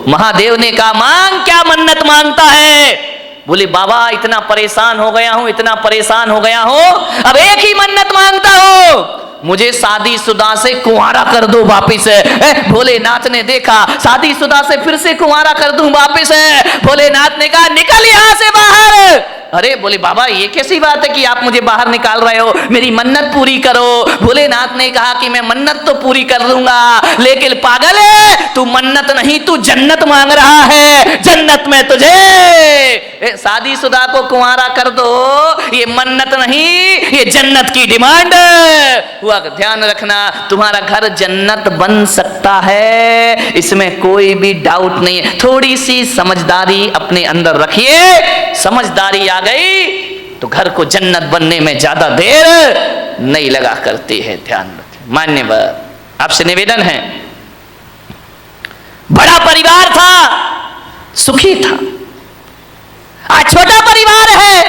महादेव ने कहा मांग, क्या मन्नत मांगता है? बोले बाबा इतना परेशान हो गया हूं, इतना परेशान हो गया हूं, अब एक ही मन्नत मांगता हूं, मुझे शादीशुदा से कुंवारा कर दो वापिस। भोलेनाथ ने देखा शादीशुदा से फिर से कुंवारा कर दूं वापिस। भोलेनाथ ने कहा निकल यहां से बाहर। अरे बोले बाबा ये कैसी बात है कि आप मुझे बाहर निकाल रहे हो, मेरी मन्नत पूरी करो। भोलेनाथ ने कहा कि मैं मन्नत तो पूरी कर दूंगा, लेकिन पागल है तू, मन्नत नहीं तू जन्नत मांग रहा है, जन्नत में तुझे शादीशुदा को कुंवारा कर दो, ये मन्नत नहीं ये जन्नत की डिमांड हुआ। ध्यान रखना तुम्हारा घर जन्नत बन सकता है, इसमें कोई भी डाउट नहीं है। थोड़ी सी समझदारी अपने अंदर रखिए, समझदारी आ गई तो घर को जन्नत बनने में ज्यादा देर नहीं लगा करती है। ध्यान रखें। मान्यवर आपसे निवेदन है, बड़ा परिवार था, सुखी था, आज छोटा परिवार है,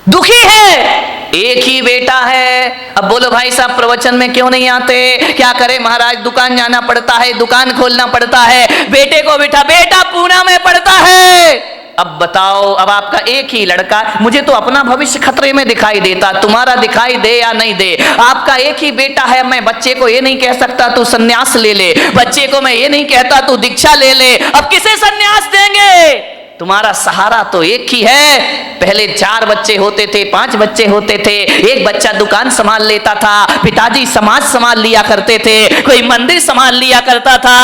दुखी है, एक ही बेटा है। अब बोलो भाई साहब प्रवचन में क्यों नहीं आते? क्या करें महाराज, दुकान जाना पड़ता है, दुकान खोलना पड़ता है, बेटे को बिठा, बेटा पूना में पढ़ता है। अब बताओ, अब आपका एक ही लड़का, मुझे तो अपना भविष्य खतरे में दिखाई देता, तुम्हारा दिखाई दे या नहीं दे, आपका एक ही बेटा है। मैं बच्चे को ये नहीं कह सकता तू सन्यास ले ले, बच्चे को मैं ये नहीं कहता तू दीक्षा ले ले, अब किसे सन्यास देंगे? तुम्हारा सहारा तो एक ही है। पहले 4 बच्चे होते थे, 5 बच्चे होते थे, एक बच्चा दुकान संभाल लेता था, पिताजी समाज संभाल लिया करते थे, कोई मंदिर संभाल लिया करता था।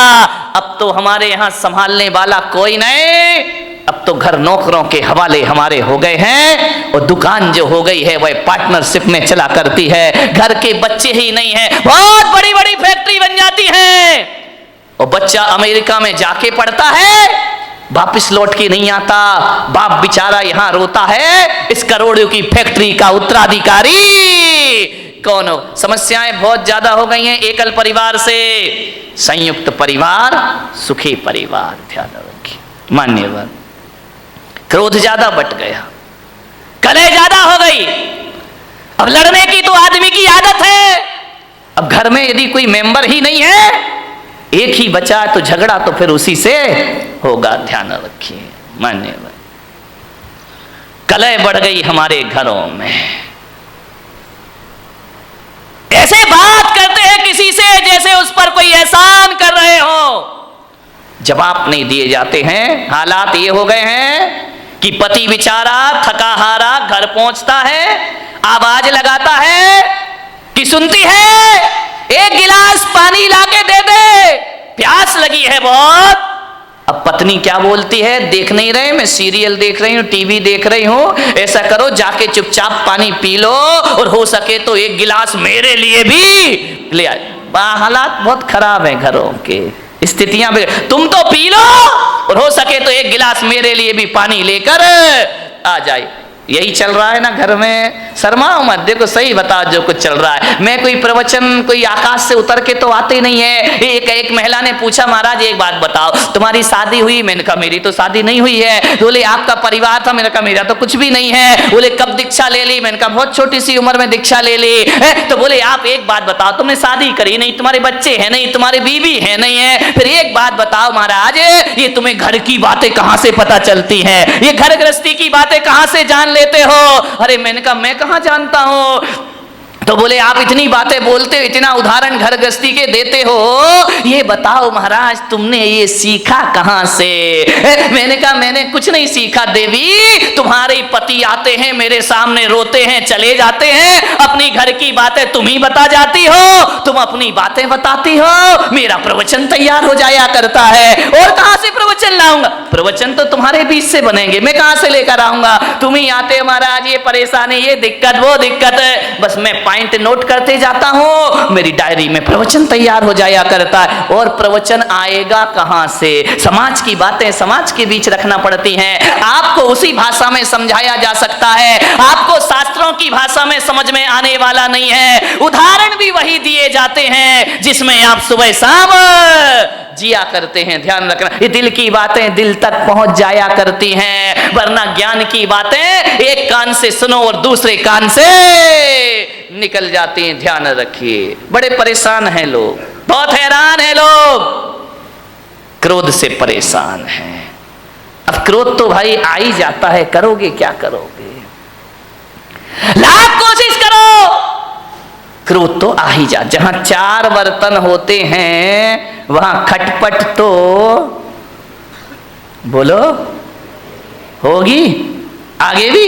अब तो हमारे यहाँ संभालने वाला कोई नहीं, अब तो घर नौकरों के हवाले हमारे हो गए हैं, और दुकान जो हो गई है वह पार्टनरशिप में चला करती है। घर के बच्चे ही नहीं है, बहुत बड़ी बड़ी फैक्ट्री बन जाती है, और बच्चा अमेरिका में जाके पढ़ता है, वापिस लौट के नहीं आता, बाप बेचारा यहां रोता है, इस करोड़ों की फैक्ट्री का उत्तराधिकारी कौन हो? समस्याएं बहुत ज्यादा हो गई हैं एकल परिवार से। संयुक्त परिवार सुखी परिवार। ध्यान रखिए मान्यवर। क्रोध ज्यादा बढ़ गया, कलह ज्यादा हो गई, अब लड़ने की तो आदमी की आदत है। अब घर में यदि कोई मेंबर ही नहीं है, एक ही बचा तो झगड़ा तो फिर उसी से होगा। ध्यान रखिए मान्यवर। कलह बढ़ गई हमारे घरों में, ऐसे बात करते हैं किसी से जैसे उस पर कोई एहसान कर रहे हो, जवाब नहीं दिए जाते हैं। हालात ये हो गए हैं कि पति बेचारा थका हारा घर पहुंचता है, आवाज लगाता है कि सुनती है, एक गिलास पानी लाके दे दे, प्यास लगी है बहुत। अब पत्नी क्या बोलती है, देख नहीं रहे, मैं सीरियल देख रही हूँ, टीवी देख रही हूँ, ऐसा करो जाके चुपचाप पानी पी लो, और हो सके तो एक गिलास मेरे लिए भी ले आए। हालात बहुत खराब है घरों के, स्थितियां भी, तुम तो पी लो और हो सके तो एक गिलास मेरे लिए भी पानी लेकर आ जाए। यही चल रहा है ना घर में। शर्माओ मत, देखो सही बताओ जो कुछ चल रहा है। मैं कोई प्रवचन कोई आकाश से उतर के तो आते नहीं है। एक महिला ने पूछा, महाराज एक बात बताओ, तुम्हारी शादी हुई? मैंने कहा मेरी तो शादी नहीं हुई है। बोले आपका परिवार था? मैंने कहा मेरा तो कुछ भी नहीं है। बोले कब दीक्षा ले ली? मैंने कहा बहुत छोटी सी उम्र में दीक्षा ले ली। तो बोले आप एक बात बताओ, तुमने शादी करी नहीं, तुम्हारे बच्चे हैं नहीं, तुम्हारे बीवी है नहीं है, फिर एक बात बताओ महाराज, ये तुम्हें घर की बातें कहां से पता चलती है, ये घर गृहस्थी की बातें कहां से जान लेते हो? अरे मैंने कहा मैं कहां जानता हूं। तो बोले आप इतनी बातें बोलते हो, इतना उदाहरण घर गृहस्थी के देते हो, ये बताओ महाराज तुमने ये सीखा कहां से? मैंने कहा मैंने कुछ नहीं सीखा देवी, तुम्हारे पति आते हैं मेरे सामने, रोते हैं चले जाते हैं, अपनी घर की बातें तुम ही बता जाती हो, तुम अपनी बातें बताती हो, मेरा प्रवचन तैयार हो जाया करता है। और कहां से प्रवचन लाऊंगा? प्रवचन तो तुम्हारे बीच से बनेंगे, मैं कहां से लेकर आऊंगा? तुम ही आते हो महाराज, ये परेशानी, ये दिक्कत, वो दिक्कत, बस मैं पॉइंट नोट करते जाता हूं, मेरी डायरी में प्रवचन तैयार हो जाया करता है। और प्रवचन आएगा कहां से? समाज की बातें समाज के बीच रखना पड़ती हैं। आपको उसी भाषा में समझाया जा सकता है, आपको शास्त्रों की भाषा में समझ में आने वाला नहीं है। उदाहरण भी वही दिए जाते हैं जिसमें आप सुबह शाम जिया करते हैं। ध्यान रखना, ये दिल की बातें दिल तक पहुंच जाया करती हैं, वरना ज्ञान की बातें एक कान से सुनो और दूसरे कान से निकल जाती हैं। ध्यान रखिए, बड़े परेशान हैं लोग, बहुत हैरान हैं लोग। क्रोध से परेशान हैं। अब क्रोध तो भाई आ ही जाता है, करोगे क्या करोगे, लाख कोशिश करो, क्रोध तो आ ही जा। जहां 4 बर्तन होते हैं वहां खटपट तो बोलो होगी, आगे भी।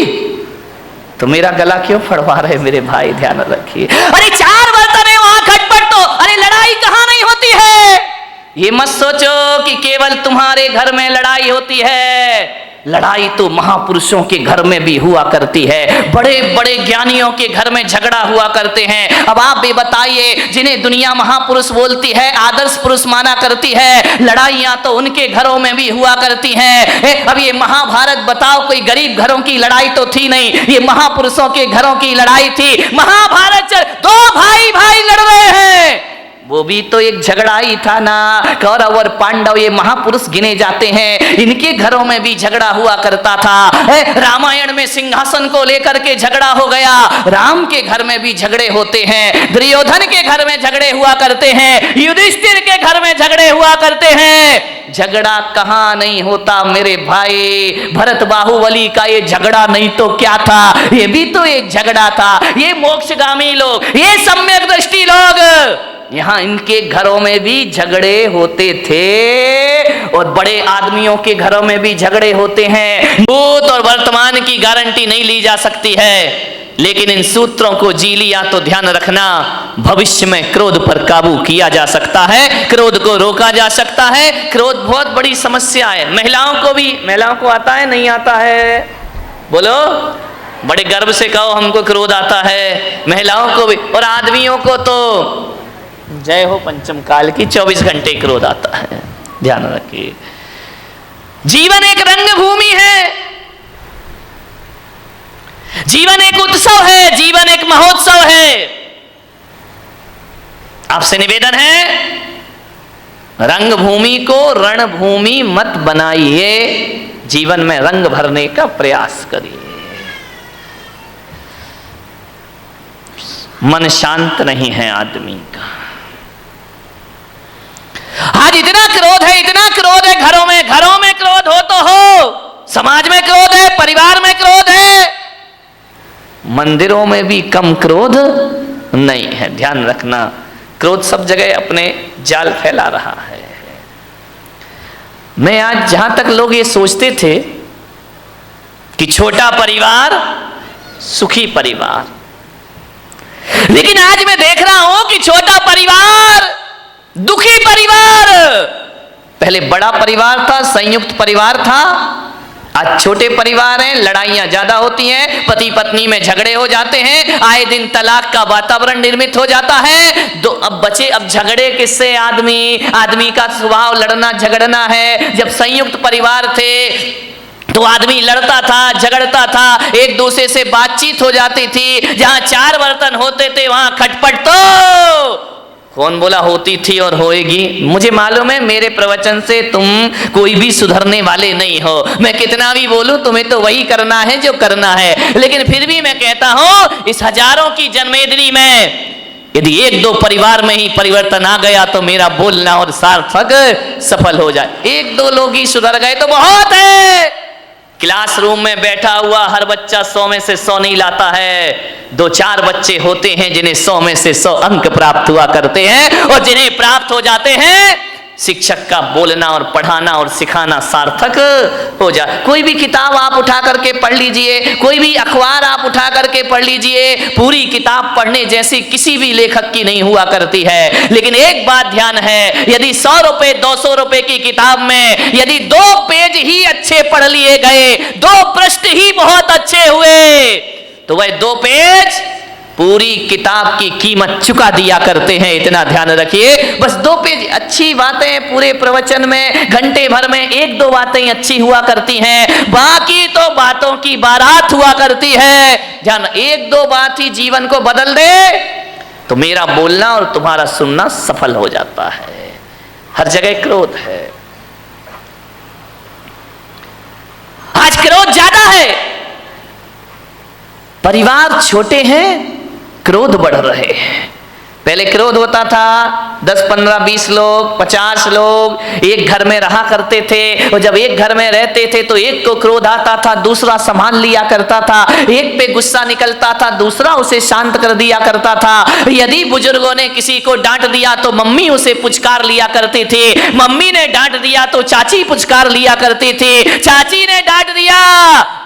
तो मेरा गला क्यों फड़वा रहे मेरे भाई, ध्यान रखिए। अरे 4 बर्तन है वहां खटपट तो, अरे लड़ाई कहां नहीं होती है। ये मत सोचो कि केवल तुम्हारे घर में लड़ाई होती है, लड़ाई तो महापुरुषों के घर में भी हुआ करती है, बड़े बड़े ज्ञानियों के घर में झगड़ा हुआ करते हैं। अब आप भी बताइए, जिन्हें दुनिया महापुरुष बोलती है, आदर्श पुरुष माना करती है, लड़ाइयां तो उनके घरों में भी हुआ करती हैं। अब ये महाभारत बताओ, कोई गरीब घरों की लड़ाई तो थी नहीं, ये महापुरुषों के घरों की लड़ाई थी। महाभारत 2 भाई भाई लड़ रहे हैं, वो भी तो एक झगड़ा ही था ना। कौरव और पांडव ये महापुरुष गिने जाते हैं, इनके घरों में भी झगड़ा हुआ करता था। रामायण में सिंहासन को लेकर के झगड़ा हो गया, राम के घर में भी झगड़े होते हैं, दुर्योधन के घर में झगड़े हुआ करते हैं, युधिष्ठिर के घर में झगड़े हुआ करते हैं। झगड़ा कहां नहीं होता मेरे भाई। भरत बाहुबली का ये झगड़ा नहीं तो क्या था, ये भी तो एक झगड़ा था। ये मोक्षगामी लोग, ये सम्यक दृष्टि लोग, यहां इनके घरों में भी झगड़े होते थे, और बड़े आदमियों के घरों में भी झगड़े होते हैं। भूत और वर्तमान की गारंटी नहीं ली जा सकती है, लेकिन इन सूत्रों को जी लिया तो ध्यान रखना, भविष्य में क्रोध पर काबू किया जा सकता है, क्रोध को रोका जा सकता है। क्रोध बहुत बड़ी समस्या है, महिलाओं को भी। महिलाओं को आता है नहीं आता है, बोलो, बड़े गर्व से कहो हमको क्रोध आता है, महिलाओं को भी। और आदमियों को तो जय हो पंचम काल की, 24 घंटे क्रोध आता है। ध्यान रखिए, जीवन एक रंग भूमि है, जीवन एक उत्सव है, जीवन एक महोत्सव है। आपसे निवेदन है, रंग भूमि को रणभूमि मत बनाइए, जीवन में रंग भरने का प्रयास करिए। मन शांत नहीं है आदमी का। आज इतना क्रोध है, इतना क्रोध है, घरों में क्रोध हो तो हो, समाज में क्रोध है, परिवार में क्रोध है, मंदिरों में भी कम क्रोध नहीं है। ध्यान रखना, क्रोध सब जगह अपने जाल फैला रहा है। मैं आज, जहां तक लोग ये सोचते थे कि छोटा परिवार सुखी परिवार, लेकिन आज मैं देख रहा हूं कि छोटा परिवार दुखी परिवार। पहले बड़ा परिवार था, संयुक्त परिवार था, आज छोटे परिवार हैं, लड़ाइयां ज्यादा होती हैं, पति पत्नी में झगड़े हो जाते हैं, आए दिन तलाक का वातावरण निर्मित हो जाता है। अब बचे, अब झगड़े किससे, आदमी का स्वभाव लड़ना झगड़ना है। जब संयुक्त परिवार थे तो आदमी लड़ता था, झगड़ता था, एक दूसरे से बातचीत हो जाती थी। जहां 4 बर्तन होते थे वहां खटपट तो कौन बोला होती थी और होएगी। मुझे मालूम है मेरे प्रवचन से तुम कोई भी सुधरने वाले नहीं हो, मैं कितना भी बोलूं तुम्हें तो वही करना है जो करना है। लेकिन फिर भी मैं कहता हूं, इस हजारों की जन्मेदिनी में यदि 1-2 परिवार में ही परिवर्तन आ गया तो मेरा बोलना और सार्थक सफल हो जाए। 1-2 लोग ही सुधर गए तो बहुत है। क्लासरूम में बैठा हुआ हर बच्चा 100 में से 100 नहीं लाता है। 2-4 बच्चे होते हैं जिन्हें 100 में से 100 अंक प्राप्त हुआ करते हैं, और जिन्हें प्राप्त हो जाते हैं शिक्षक का बोलना और पढ़ाना और सिखाना सार्थक हो जाए। कोई भी किताब आप उठा करके पढ़ लीजिए, कोई भी अखबार आप उठा करके पढ़ लीजिए, पूरी किताब पढ़ने जैसी किसी भी लेखक की नहीं हुआ करती है। लेकिन एक बात ध्यान है, यदि 100 रुपए 200 रुपए की किताब में यदि 2 पेज ही अच्छे पढ़ लिए गए, 2 पृष्ठ ही बहुत अच्छे हुए, तो वह 2 पेज पूरी किताब की कीमत चुका दिया करते हैं। इतना ध्यान रखिए, बस 2 पेज अच्छी बातें पूरे प्रवचन में, घंटे भर में 1-2 बातें अच्छी हुआ करती हैं, बाकी तो बातों की बारात हुआ करती है। ध्यान, 1-2 बात ही जीवन को बदल दे तो मेरा बोलना और तुम्हारा सुनना सफल हो जाता है। हर जगह क्रोध है, आज क्रोध ज्यादा है, परिवार छोटे हैं, क्रोध बढ़ रहे हैं। पहले क्रोध होता था 10, 15, 20 लोग, 50 लोग एक घर में रहा करते थे। और जब एक घर में रहते थे तो एक को क्रोध आता था, दूसरा संभाल लिया करता था। एक पे गुस्सा निकलता था, दूसरा उसे शांत कर दिया करता था। यदि बुजुर्गों ने किसी को डांट दिया तो मम्मी उसे पुचकार लिया करते थे, मम्मी ने डांट दिया तो चाची पुचकार लिया करते थे, चाची ने डांट दिया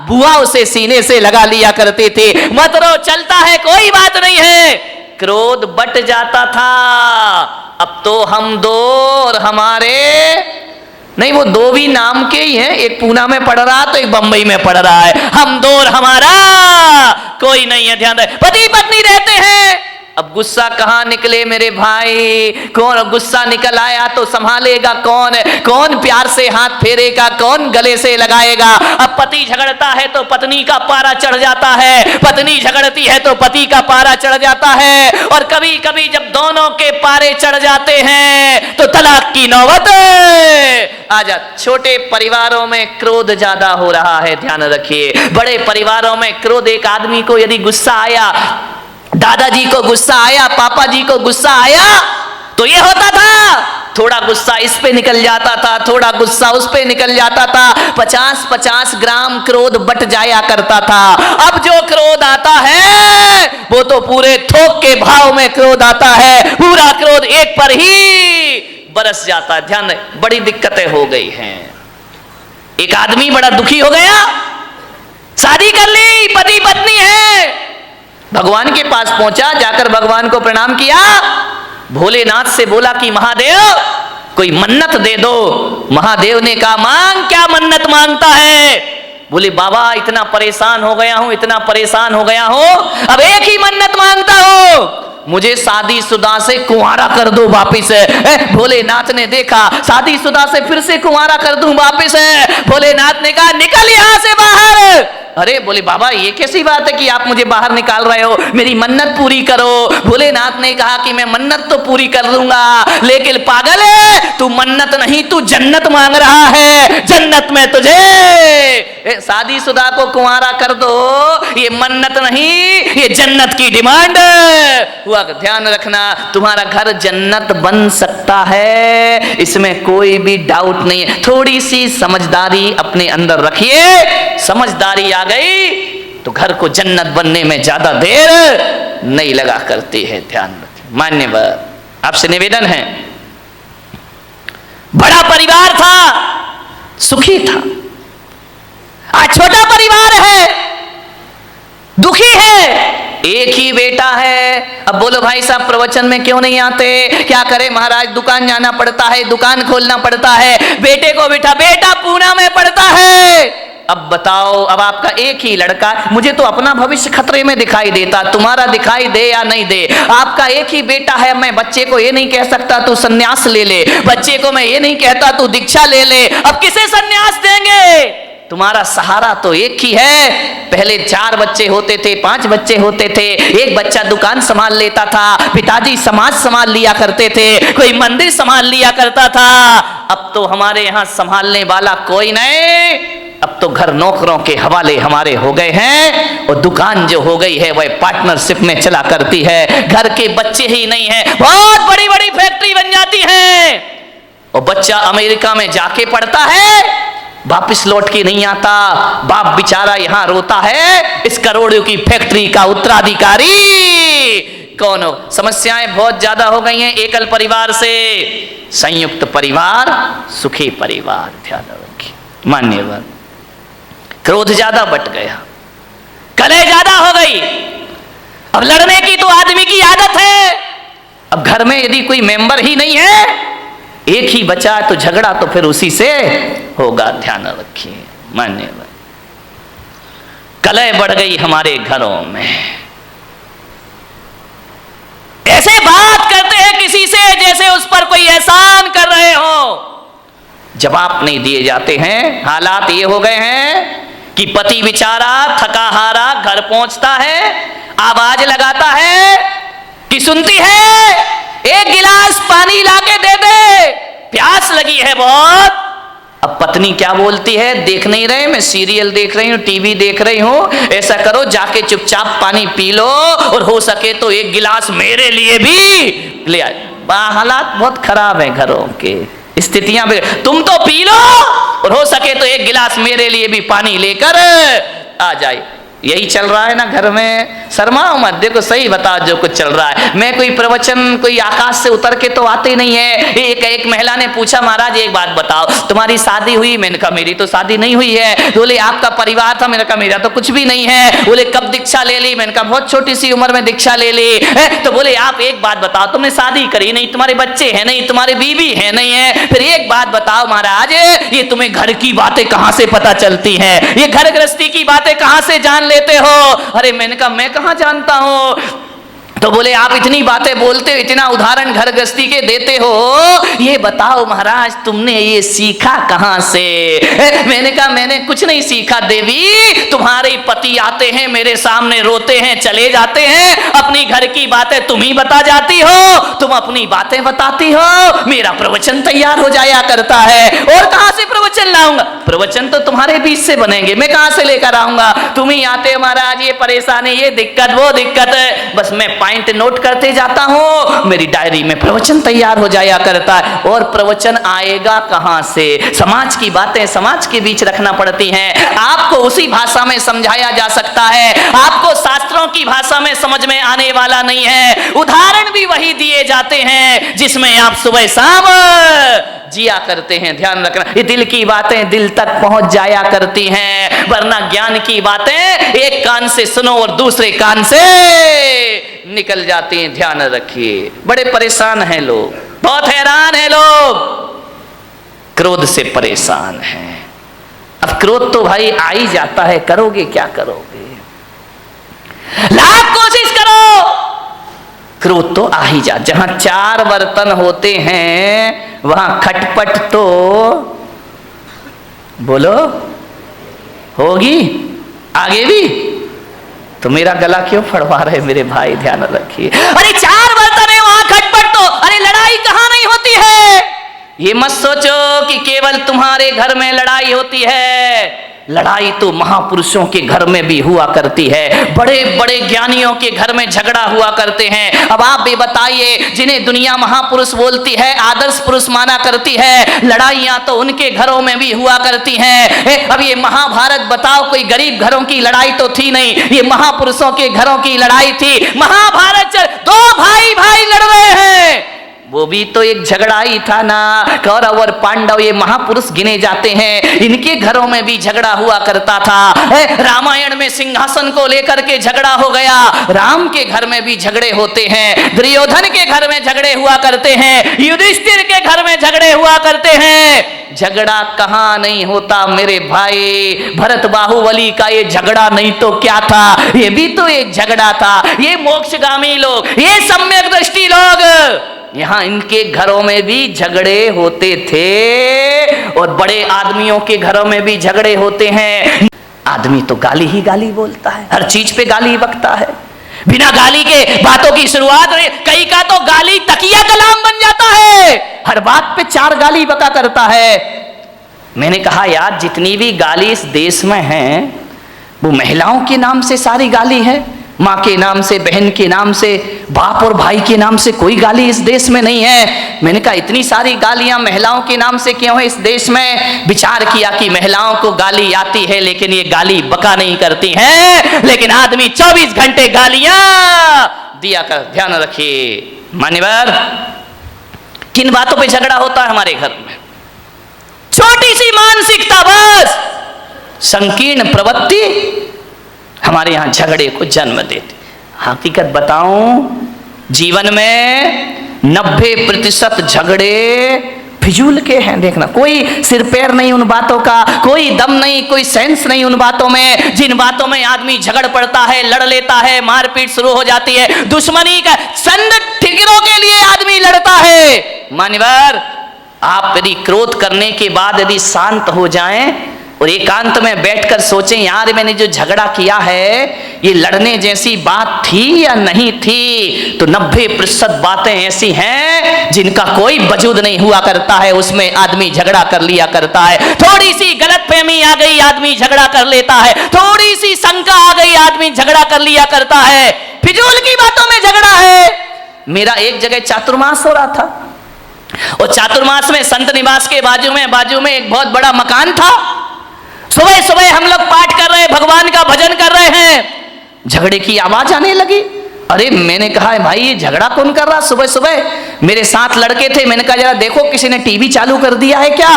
बुआ उसे सीने से लगा लिया करते थे। मत रो, चलता है, कोई बात नहीं है। क्रोध बट जाता था। अब तो हम दो और हमारे नहीं, वो दो भी नाम के ही हैं, एक पूना में पढ़ रहा तो एक बंबई में पढ़ रहा है। हम दो और हमारा कोई नहीं है। ध्यान रहे, पति पत्नी रहते हैं। अब गुस्सा कहां निकले मेरे भाई? कौन गुस्सा निकल आया तो संभालेगा कौन? कौन प्यार से हाथ फेरेगा? कौन गले से लगाएगा? अब पति झगड़ता है तो पत्नी का पारा चढ़ जाता है, पत्नी झगड़ती है तो पति का पारा चढ़ जाता है। और कभी कभी जब दोनों के पारे चढ़ जाते हैं तो तलाक की नौबत आ जाती। छोटे परिवारों में क्रोध ज्यादा हो रहा है, ध्यान रखिए। बड़े परिवारों में क्रोध, एक आदमी को यदि गुस्सा आया, दादाजी को गुस्सा आया, पापा जी को गुस्सा आया, तो ये होता था थोड़ा गुस्सा इस पे निकल जाता था, थोड़ा गुस्सा उस पे निकल जाता था। 50-50 ग्राम क्रोध बट जाया करता था। अब जो क्रोध आता है वो तो पूरे थोक के भाव में क्रोध आता है, पूरा क्रोध एक पर ही बरस जाता है। ध्यान रहे, बड़ी दिक्कतें हो गई हैं। एक आदमी बड़ा दुखी हो गया, शादी कर ली, पति पत्नी है, भगवान के पास पहुंचा, जाकर भगवान को प्रणाम किया, भोलेनाथ से बोला कि महादेव कोई मन्नत दे दो। महादेव ने कहा मांग, क्या मन्नत मांगता है? बोले बाबा इतना परेशान हो गया हूं, इतना परेशान हो गया हूं, अब एक ही मन्नत मांगता हूं, मुझे शादीशुदा से कुंवारा कर दो वापिस। भोलेनाथ ने देखा शादीशुदा से फिर से कुंवारा कर दूं वापिस। भोलेनाथ ने कहा निकल यहां से बाहर। अरे बोले बाबा ये कैसी बात है कि आप मुझे बाहर निकाल रहे हो, मेरी मन्नत पूरी करो। भोलेनाथ ने कहा कि मैं मन्नत तो पूरी कर दूंगा, लेकिन पागल है तू, मन्नत नहीं तू जन्नत मांग रहा है। जन्नत में तुझे शादीशुदा को कुंवारा कर दो, ये मन्नत नहीं, ये जन्नत की डिमांड हुआ। ध्यान रखना, तुम्हारा घर जन्नत बन सकता है, इसमें कोई भी डाउट नहीं है। थोड़ी सी समझदारी अपने अंदर रखिए, समझदारी आ गई तो घर को जन्नत बनने में ज्यादा देर नहीं लगा करती है। ध्यान रखिए। मान्यवर, आपसे निवेदन है, बड़ा परिवार था, सुखी था, आज छोटा परिवार है, दुखी है, एक ही बेटा है। अब बोलो भाई साहब प्रवचन में क्यों नहीं आते? क्या करें महाराज, दुकान जाना पड़ता है, दुकान खोलना पड़ता है, बेटे को बिठा, बेटा पूना में पढ़ता है। अब बताओ, अब आपका एक ही लड़का, मुझे तो अपना भविष्य खतरे में दिखाई देता, तुम्हारा दिखाई दे या नहीं दे, आपका एक ही बेटा है। मैं बच्चे को ये नहीं कह सकता तू सन्यास ले ले, बच्चे को मैं ये नहीं कहता तू दीक्षा ले ले। अब किसे सन्यास देंगे? तुम्हारा सहारा तो एक ही है। पहले 4 बच्चे होते थे, 5 बच्चे होते थे, एक बच्चा दुकान संभाल लेता था, पिताजी समाज संभाल लिया करते थे, कोई मंदिर संभाल लिया करता था। अब तो हमारे यहाँ संभालने वाला कोई नहीं, अब तो घर नौकरों के हवाले हमारे हो गए हैं, और दुकान जो हो गई है वह पार्टनरशिप में चला करती है। घर के बच्चे ही नहीं है, बहुत बड़ी बड़ी फैक्ट्री बन जाती है, और बच्चा अमेरिका में जाके पढ़ता है, वापिस लौट के नहीं आता, बाप बेचारा यहां रोता है, इस करोड़ों की फैक्ट्री का उत्तराधिकारी कौन हो? समस्याएं बहुत ज्यादा हो गई हैं। एकल परिवार से संयुक्त परिवार, सुखी परिवार। ध्यान रखिए मान्यवर, क्रोध ज्यादा बट गया, कलह ज्यादा हो गई। अब लड़ने की तो आदमी की आदत है, अब घर में यदि कोई मेंबर ही नहीं है, एक ही बचा तो झगड़ा तो फिर उसी से होगा। ध्यान रखिए मान्यवर, कलह बढ़ गई हमारे घरों में। ऐसे बात करते हैं किसी से जैसे उस पर कोई एहसान कर रहे हो, जवाब नहीं दिए जाते हैं। हालात ये हो गए हैं कि पति बेचारा थका हारा घर पहुंचता है, आवाज लगाता है कि सुनती है, एक गिलास पानी लाके दे दे, प्यास लगी है बहुत। अब पत्नी क्या बोलती है, देख नहीं रहे, मैं सीरियल देख रही हूं, टीवी देख रही हूं, ऐसा करो जाके चुपचाप पानी पी लो, और हो सके तो एक गिलास मेरे लिए भी ले आए। हालात बहुत खराब है घरों के, स्थितियां तुम तो पी लो और हो सके तो एक गिलास मेरे लिए भी पानी लेकर आ जाए। यही चल रहा है ना घर में। शर्माओ मत, देखो सही बताओ जो कुछ चल रहा है। मैं कोई प्रवचन कोई आकाश से उतर के तो आते नहीं है। एक महिला ने पूछा, महाराज एक बात बताओ, तुम्हारी शादी हुई? मैंने कहा मेरी तो शादी नहीं हुई है। बोले आपका परिवार था? मैंने कहा मेरा तो कुछ भी नहीं है। बोले कब दीक्षा ले ली? मैंने कहा बहुत छोटी सी उम्र में दीक्षा ले ली है। तो बोले आप एक बात बताओ, तुमने शादी करी नहीं, तुम्हारे बच्चे हैं नहीं, तुम्हारे बीवी है नहीं है, फिर एक बात बताओ महाराज, ये तुम्हें घर की बातें कहां से पता चलती है? ये घर गृहस्थी की बातें कहां से जान लेते हो? अरे मैंने कहा मैं कहां जानता हूं। तो बोले आप इतनी बातें बोलते हो, इतना उदाहरण घर गृहस्थी के देते हो, ये बताओ महाराज तुमने ये सीखा कहां से? मैंने कहा मैंने कुछ नहीं सीखा देवी, तुम्हारे पति आते हैं मेरे सामने, रोते हैं चले जाते हैं, अपनी घर की बातें तुम ही बता जाती हो, तुम अपनी बातें बताती हो, मेरा प्रवचन तैयार हो जाया करता है। और कहां से प्रवचन लाऊंगा? प्रवचन तो तुम्हारे बीच से बनेंगे, मैं कहां से लेकर आऊंगा? तुम ही आते महाराज, ये परेशानी, ये दिक्कत, वो दिक्कत, बस मैं पॉइंट नोट करते जाता हूं, मेरी डायरी में प्रवचन तैयार हो जाया करता है। और प्रवचन आएगा कहां से? समाज की बातें समाज के बीच रखना पड़ती हैं। आपको उसी भाषा में समझाया जा सकता है, आपको शास्त्रों की भाषा में समझ में आने वाला नहीं है। उदाहरण भी वही दिए जाते हैं जिसमें आप सुबह शाम जिया करते हैं। ध्यान रखना, ये दिल की बातें दिल तक पहुंच जाया करती हैं, वरना ज्ञान की बातें एक कान से सुनो और दूसरे कान से निकल जाती हैं। ध्यान रखिए, बड़े परेशान हैं लोग, बहुत हैरान हैं लोग, क्रोध से परेशान हैं। अब क्रोध तो भाई आ ही जाता है, करोगे क्या करोगे? लाख कोशिश करो, क्रोध तो आ ही जा। जहां चार बर्तन होते हैं वहां खटपट तो बोलो होगी। आगे भी तो मेरा गला क्यों फड़वा रहे मेरे भाई? ध्यान रखिए। अरे चार बर्तन है वहां खटपट तो, अरे लड़ाई कहां नहीं होती है? ये मत सोचो कि केवल तुम्हारे घर में लड़ाई होती है। लड़ाई तो महापुरुषों के घर में भी हुआ करती है, बड़े बड़े ज्ञानियों के घर में झगड़ा हुआ करते हैं। अब आप भी बताइए, जिन्हें दुनिया महापुरुष बोलती है, आदर्श पुरुष माना करती है, लड़ाइयां तो उनके घरों में भी हुआ करती हैं। अब ये महाभारत बताओ, कोई गरीब घरों की लड़ाई तो थी नहीं, ये महापुरुषों के घरों की लड़ाई थी। महाभारत दो भाई भाई लड़ रहे हैं, वो भी तो एक झगड़ा ही था ना। कौरव और पांडव ये महापुरुष गिने जाते हैं, इनके घरों में भी झगड़ा हुआ करता था। रामायण में सिंहासन को लेकर के झगड़ा हो गया, राम के घर में भी झगड़े होते हैं, दुर्योधन के घर में झगड़े हुआ करते हैं, युधिष्ठिर के घर में झगड़े हुआ करते हैं। झगड़ा कहां नहीं होता मेरे भाई? भरत बाहुबली का ये झगड़ा नहीं तो क्या था? ये भी तो एक झगड़ा था। ये मोक्षगामी लोग, ये सम्यक दृष्टि लोग, यहां इनके घरों में भी झगड़े होते थे और बड़े आदमियों के घरों में भी झगड़े होते हैं। आदमी तो गाली ही गाली बोलता है, हर चीज पे गाली बकता है, बिना गाली के बातों की शुरुआत, कई का तो गाली तकिया कलाम बन जाता है, हर बात पे चार गाली बका करता है। मैंने कहा यार, जितनी भी गाली इस देश में है वो महिलाओं के नाम से सारी गाली है, माँ के नाम से, बहन के नाम से, बाप और भाई के नाम से कोई गाली इस देश में नहीं है। मैंने कहा इतनी सारी गालियां महिलाओं के नाम से क्यों है इस देश में? विचार किया कि महिलाओं को गाली आती है लेकिन ये गाली बका नहीं करती हैं, लेकिन आदमी 24 घंटे गालियां दिया कर। ध्यान रखिए मान्यवर, किन बातों पे झगड़ा होता है हमारे घर में? छोटी सी मानसिकता, बस संकीर्ण प्रवृत्ति हमारे यहां झगड़े को जन्म देती। हकीकत बताऊं, जीवन में 90% झगड़े फिजूल के हैं। देखना, कोई सिर पैर नहीं उन बातों का, कोई दम नहीं, कोई सेंस नहीं उन बातों में। जिन बातों में आदमी झगड़ पड़ता है, लड़ लेता है, मारपीट शुरू हो जाती है, दुश्मनी का चंद ठिकरों के लिए आदमी लड़ता है। मान्यवर, आप यदि क्रोध करने के बाद यदि शांत हो जाएं और एकांत में बैठकर सोचें, यार मैंने जो झगड़ा किया है ये लड़ने जैसी बात थी या नहीं थी, तो 90% बातें ऐसी हैं जिनका कोई वजूद नहीं हुआ करता है, उसमें आदमी झगड़ा कर लिया करता है। थोड़ी सी गलतफहमी आ गई, आदमी झगड़ा कर लेता है, थोड़ी सी शंका आ गई, आदमी झगड़ा कर लिया करता है। फिजूल की बातों में झगड़ा है। मेरा एक जगह चातुर्मास हो रहा था और चातुर्मास में संत निवास के बाजू में एक बहुत बड़ा मकान था। सुबह सुबह हम लोग पाठ कर रहे, भगवान का भजन कर रहे हैं, झगड़े की आवाज आने लगी। अरे मैंने कहा भाई ये झगड़ा कौन कर रहा सुबह सुबह? मेरे साथ लड़के थे, मैंने कहा जरा देखो किसी ने टीवी चालू कर दिया है क्या?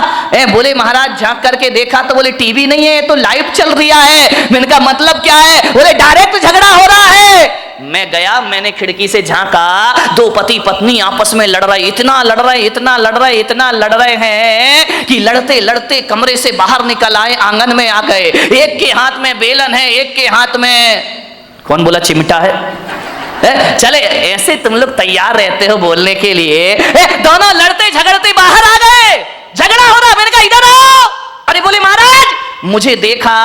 बोले महाराज झांक करके देखा तो बोले टीवी नहीं है, तो लाइट चल रहा है। मैंने कहा मतलब क्या है? बोले डायरेक्ट झगड़ा हो रहा है। मैं गया, मैंने खिड़की से झांका, दो पति पत्नी आपस में लड़ रहे, इतना लड़ रहे हैं कि लड़ते लड़ते कमरे से बाहर निकल आए, आंगन में आ गए। एक के हाथ में बेलन है, एक के हाथ में कौन बोला चिमटा है। चले ऐसे तुम लोग तैयार रहते हो बोलने के लिए, दोनों लड़ते झगड़ते बाहर आ गए, झगड़ा हो रहा। मैंने कहा इधर आओ। अरे बोले महाराज, मुझे देखा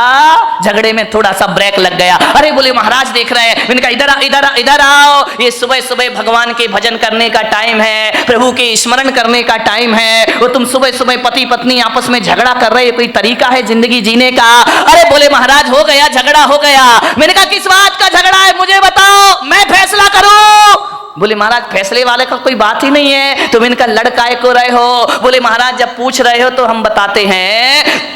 झगड़े में थोड़ा सा ब्रेक लग गया। अरे बोले महाराज देख रहे हैं। मैंने कहा इधर आओ, ये सुबह सुबह भगवान के भजन करने का टाइम है, प्रभु के स्मरण करने का टाइम है, वो तुम सुबह सुबह पति पत्नी आपस में झगड़ा कर रहे, कोई तरीका है जिंदगी जीने का? अरे बोले महाराज हो गया, झगड़ा हो गया। मैंने कहा किस बात का झगड़ा है मुझे बताओ, मैं फैसला करूं। बोले महाराज फैसले वाले का कोई बात ही नहीं है। तो मैंने कहा लड़काए को रहे हो? बोले महाराज जब पूछ रहे हो तो हम बताते हैं,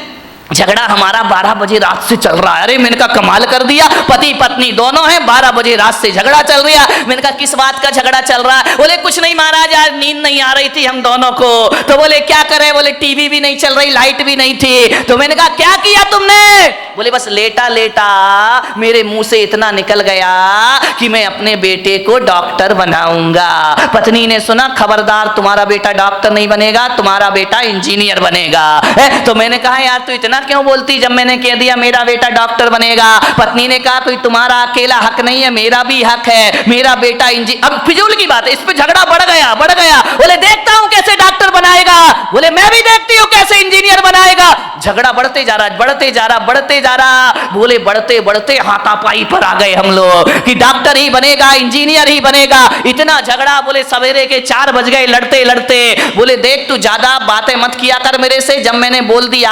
झगड़ा हमारा 12 बजे रात से चल रहा है। अरे मैंने कहा कमाल कर दिया, पति पत्नी दोनों हैं, 12 बजे रात से झगड़ा चल रहा है। मैंने कहा किस बात का झगड़ा चल रहा है? बोले कुछ नहीं महाराज, आज नींद नहीं आ रही थी हम दोनों को। तो बोले क्या करें? बोले टीवी भी नहीं चल रही, लाइट भी नहीं थी। तो मैंने कहा क्या किया तुमने? बोले बस लेटा लेटा मेरे मुंह से इतना निकल गया कि मैं अपने बेटे को डॉक्टर बनाऊंगा। पत्नी ने सुना, खबरदार तुम्हारा बेटा डॉक्टर नहीं बनेगा, तुम्हारा बेटा इंजीनियर बनेगा। तो मैंने कहा यार तू इतना क्यों बोलती जब मैंने कह दिया मेरा बेटा डॉक्टर बनेगा? पत्नी ने कहा कोई तुम्हारा अकेला हक नहीं है, मेरा भी हक है, मेरा बेटा अब फिजूल की बात है, इस पे झगड़ा बढ़ गया। बोले देखता हूं कैसे डॉक्टर बनाएगा। बोले मैं भी देखती हूं कैसे इंजीनियर बनाएगा। झगड़ा बढ़ते जा रहा। बोले बढ़ते बढ़ते हाथापाई पर आ गए हम लोग कि डॉक्टर ही बनेगा, इंजीनियर ही बनेगा। इतना झगड़ा, बोले सवेरे के 4 बज गए लड़ते लड़ते। बोले देख तू ज्यादा बातें मत किया कर मेरे से, जब मैंने बोल दिया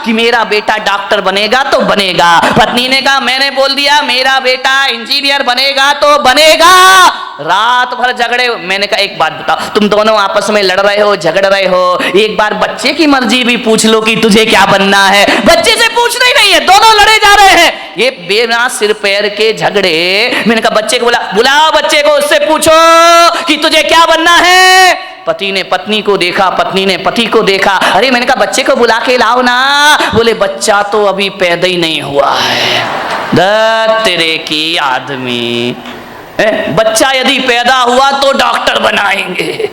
कि मेरा बेटा डॉक्टर बनेगा तो बनेगा। पत्नी ने कहा मैंने बोल दिया मेरा बेटा इंजीनियर बनेगा तो बनेगा। रात भर झगड़े। मैंने कहा एक बात बताओ, तुम दोनों आपस में लड़ रहे हो, झगड़ रहे हो, एक बार बच्चे की मर्जी भी पूछ लो कि तुझे क्या बनना है। बच्चे से पूछना ही नहीं है, दोनों लड़े जा रहे हैं, ये बेना सिर पैर के झगड़े। मैंने कहा बच्चे को बुलाओ बच्चे को, उससे पूछो कि तुझे क्या बनना है। पति ने पत्नी को देखा, पत्नी ने पति को देखा। अरे मैंने कहा बच्चे को बुला के लाओ ना। बोले बच्चा तो अभी पैदा ही नहीं हुआ है। तेरे की आदमी, बच्चा यदि पैदा हुआ तो डॉक्टर बनाएंगे।